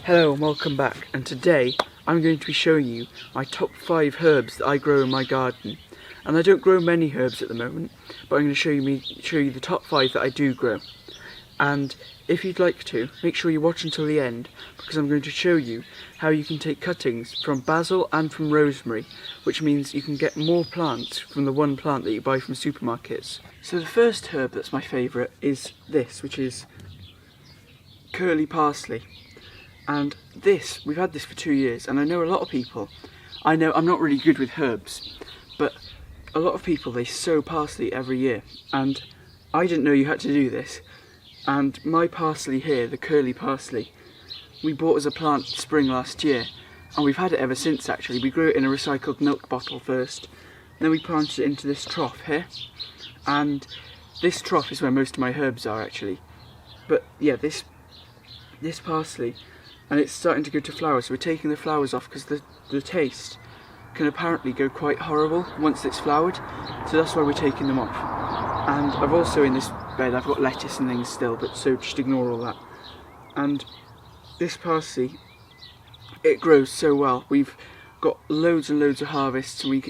Hello and welcome back, and today I'm going to be showing you my top 5 herbs that I grow in my garden. And I don't grow many herbs at the moment, but I'm going to show you the top 5 that I do grow. And if you'd like to, make sure you watch until the end, because I'm going to show you how you can take cuttings from basil and from rosemary, which means you can get more plants from the one plant that you buy from supermarkets. So the first herb that's my favourite is this, which is curly parsley. And this, we've had this for 2 years, and I know a lot of people, I'm not really good with herbs, but a lot of people, they sow parsley every year, and I didn't know you had to do this. And my parsley here, the curly parsley, we bought as a plant spring last year, and we've had it ever since actually. We grew it in a recycled milk bottle first, then we planted it into this trough here, and this trough is where most of my herbs are actually. But yeah, this parsley, and it's starting to go to flower, so we're taking the flowers off because the taste can apparently go quite horrible once it's flowered, so that's why we're taking them off. And I've also, in this bed, I've got lettuce and things still, but so just ignore all that. And this parsley, it grows so well. We've got loads and loads of harvests, and we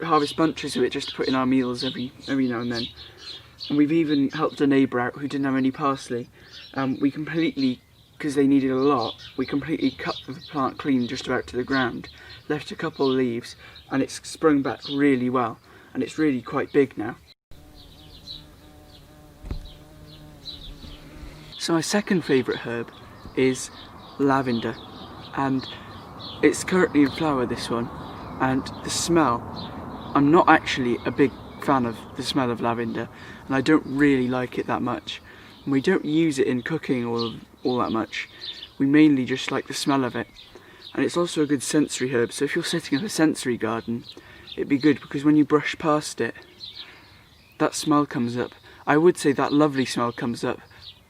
harvest bunches of it just to put in our meals every now and then. And we've even helped a neighbour out who didn't have any parsley. We completely, because they needed a lot, we completely cut the plant clean just about to the ground, left a couple of leaves, and it's sprung back really well, and it's really quite big now. So my second favourite herb is lavender, and it's currently in flower, this one, and the smell, I'm not actually a big fan of the smell of lavender, and I don't really like it that much. And we don't use it in cooking all that much. We mainly just like the smell of it. And it's also a good sensory herb, so if you're setting up a sensory garden, it'd be good because when you brush past it, that smell comes up. I would say that lovely smell comes up,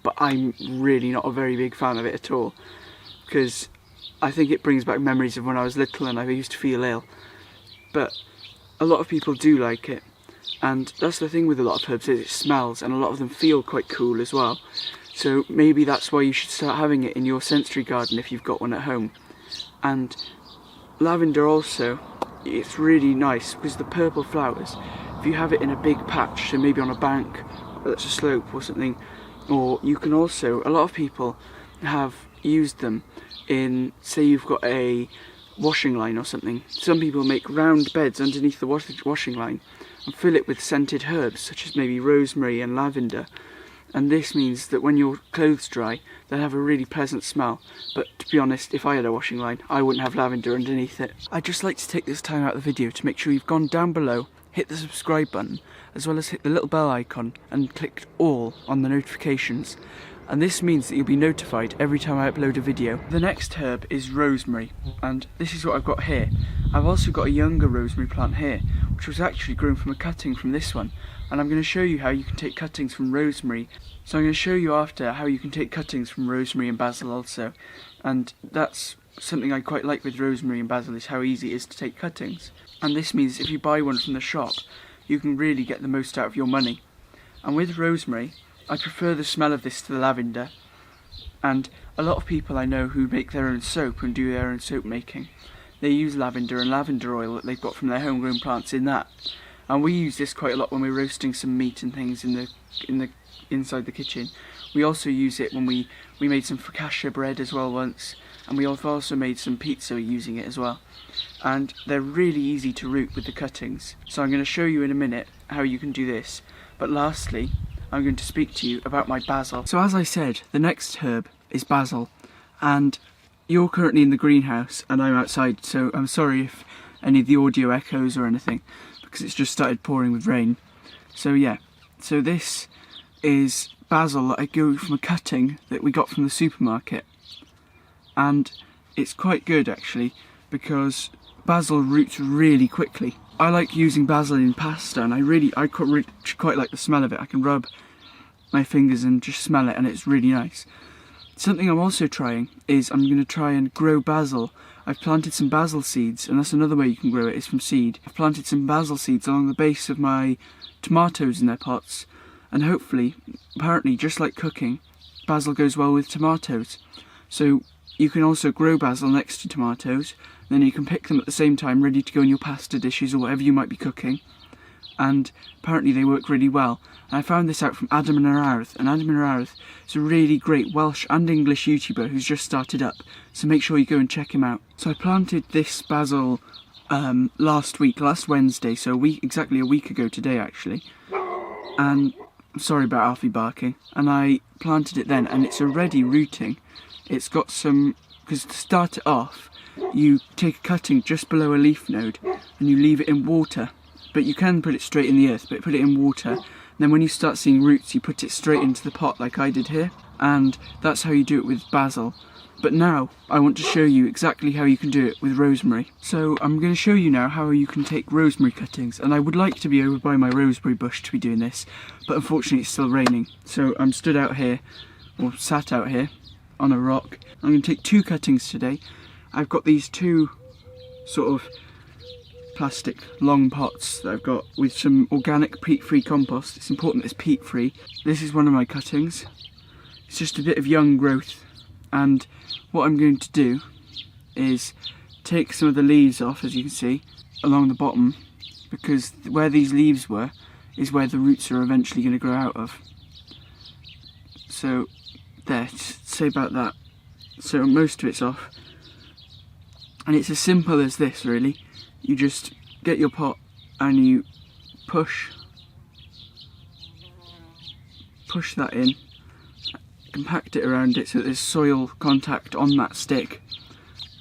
but I'm really not a very big fan of it at all, because I think it brings back memories of when I was little and I used to feel ill. But a lot of people do like it. And that's the thing with a lot of herbs, is it smells, and a lot of them feel quite cool as well. So maybe that's why you should start having it in your sensory garden if you've got one at home. And lavender also, it's really nice because the purple flowers, if you have it in a big patch, so maybe on a bank that's a slope or something, or you can also, a lot of people have used them in, say you've got a washing line or something. Some people make round beds underneath the washing line and fill it with scented herbs such as maybe rosemary and lavender, and this means that when your clothes dry they'll have a really pleasant smell. But to be honest, if I had a washing line I wouldn't have lavender underneath it. I'd just like to take this time out of the video to make sure you've gone down below, hit the subscribe button, as well as hit the little bell icon and clicked all on the notifications, and this means that you'll be notified every time I upload a video. The next herb is rosemary, and this is what I've got here. I've also got a younger rosemary plant here, which was actually grown from a cutting from this one, and I'm going to show you how you can take cuttings from rosemary. So I'm going to show you after how you can take cuttings from rosemary and basil also, and that's something I quite like with rosemary and basil, is how easy it is to take cuttings. And this means if you buy one from the shop, you can really get the most out of your money. And with rosemary, I prefer the smell of this to the lavender, and a lot of people I know who make their own soap and do their own soap making, they use lavender and lavender oil that they've got from their homegrown plants in that. And we use this quite a lot when we're roasting some meat and things inside the kitchen. We also use it when we made some focaccia bread as well once, and we have also made some pizza using it as well. And they're really easy to root with the cuttings. So I'm going to show you in a minute how you can do this. But lastly, I'm going to speak to you about my basil. So as I said, the next herb is basil, and you're currently in the greenhouse and I'm outside, so I'm sorry if any of the audio echoes or anything, because it's just started pouring with rain. So yeah, so this is basil that I grew from a cutting that we got from the supermarket, and it's quite good actually because basil roots really quickly. I like using basil in pasta, and I quite like the smell of it. I can rub my fingers and just smell it, and it's really nice. Something I'm also trying is I'm going to try and grow basil. I've planted some basil seeds, and that's another way you can grow it, is from seed. I've planted some basil seeds along the base of my tomatoes in their pots, and hopefully, apparently just like cooking, basil goes well with tomatoes. So you can also grow basil next to tomatoes, then you can pick them at the same time, ready to go in your pasta dishes or whatever you might be cooking. And apparently they work really well. And I found this out from Adam and Harries, and Adam and Harries is a really great Welsh and English YouTuber who's just started up, so make sure you go and check him out. So I planted this basil last Wednesday, so exactly a week ago today actually, and I'm sorry about Alfie barking, and I planted it then, and it's already rooting. It's got some, because to start it off you take a cutting just below a leaf node and you leave it in water, but you can put it straight in the earth, but put it in water, and then when you start seeing roots you put it straight into the pot like I did here, and that's how you do it with basil. But now I want to show you exactly how you can do it with rosemary. So I'm going to show you now how you can take rosemary cuttings, and I would like to be over by my rosemary bush to be doing this, but unfortunately it's still raining. So I'm stood out here, or sat out here on a rock. I'm going to take 2 cuttings today. I've got these 2 sort of plastic long pots that I've got with some organic peat-free compost. It's important that it's peat-free. This is one of my cuttings. It's just a bit of young growth, and what I'm going to do is take some of the leaves off, as you can see, along the bottom, because where these leaves were is where the roots are eventually going to grow out of. So there, say about that. So most of it's off, and it's as simple as this really. You just get your pot and you push that in, compact it around it so that there's soil contact on that stick,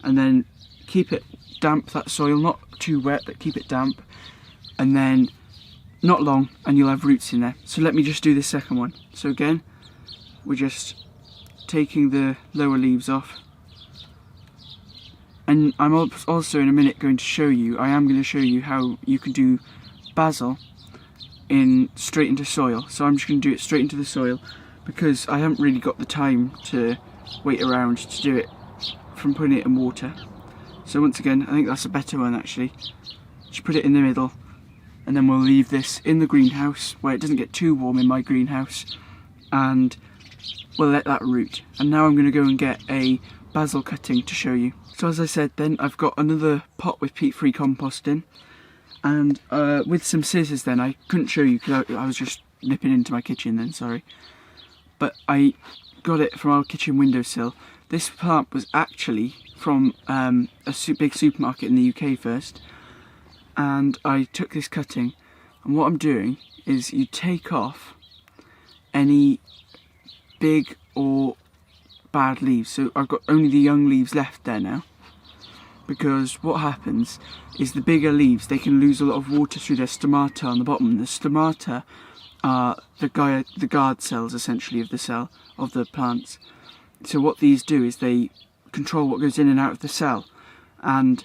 and then keep it damp, that soil, not too wet but keep it damp, and then not long and you'll have roots in there. So let me just do the second one. So again, we're just taking the lower leaves off, and I'm also in a minute going to show you, how you can do basil straight into soil. So I'm just going to do it straight into the soil, because I haven't really got the time to wait around to do it from putting it in water. So once again, I think that's a better one actually. Just put it in the middle, and then we'll leave this in the greenhouse where it doesn't get too warm in my greenhouse, and we'll let that root. And now I'm going to go and get a basil cutting to show you. So as I said then, I've got another pot with peat-free compost in, and with some scissors then, I couldn't show you because I was just nipping into my kitchen then, sorry. But I got it from our kitchen windowsill. This plant was actually from a big supermarket in the UK first, and I took this cutting, and what I'm doing is you take off any big or bad leaves. So I've got only the young leaves left there now, because what happens is the bigger leaves, they can lose a lot of water through their stomata on the bottom. The stomata are the guard cells essentially of the plants. So what these do is they control what goes in and out of the cell, and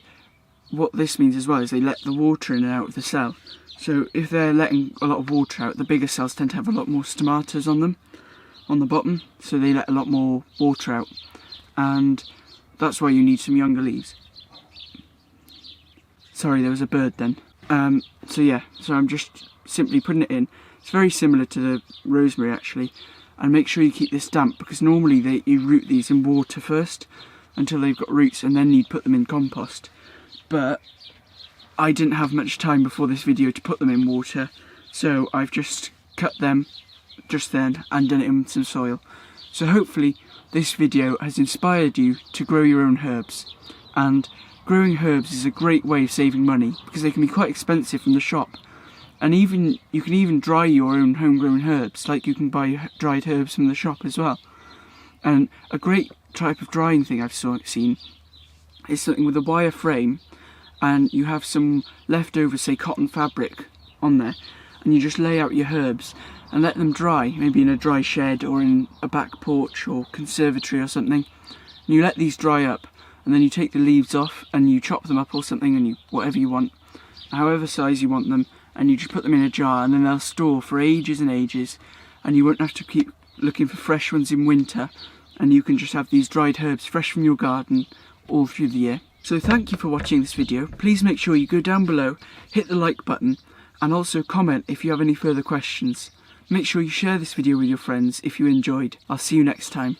what this means as well is they let the water in and out of the cell. So if they're letting a lot of water out, the bigger cells tend to have a lot more stomatas on them on the bottom, so they let a lot more water out, and that's why you need some younger leaves. Sorry, there was a bird then. So yeah, so I'm just simply putting it in. It's very similar to the rosemary actually, and make sure you keep this damp, because normally you root these in water first until they've got roots, and then you'd put them in compost. But I didn't have much time before this video to put them in water, so I've just cut them just then and done it in some soil. So hopefully this video has inspired you to grow your own herbs. And growing herbs is a great way of saving money, because they can be quite expensive from the shop. And you can even dry your own homegrown herbs, like you can buy dried herbs from the shop as well. And a great type of drying thing I've seen is something with a wire frame, and you have some leftover, say cotton fabric on there, and you just lay out your herbs and let them dry, maybe in a dry shed or in a back porch or conservatory or something. And you let these dry up, and then you take the leaves off and you chop them up or something, and whatever you want, however size you want them, and you just put them in a jar, and then they'll store for ages and ages, and you won't have to keep looking for fresh ones in winter, and you can just have these dried herbs fresh from your garden all through the year. So thank you for watching this video. Please make sure you go down below, hit the like button, and also comment if you have any further questions. Make sure you share this video with your friends if you enjoyed. I'll see you next time.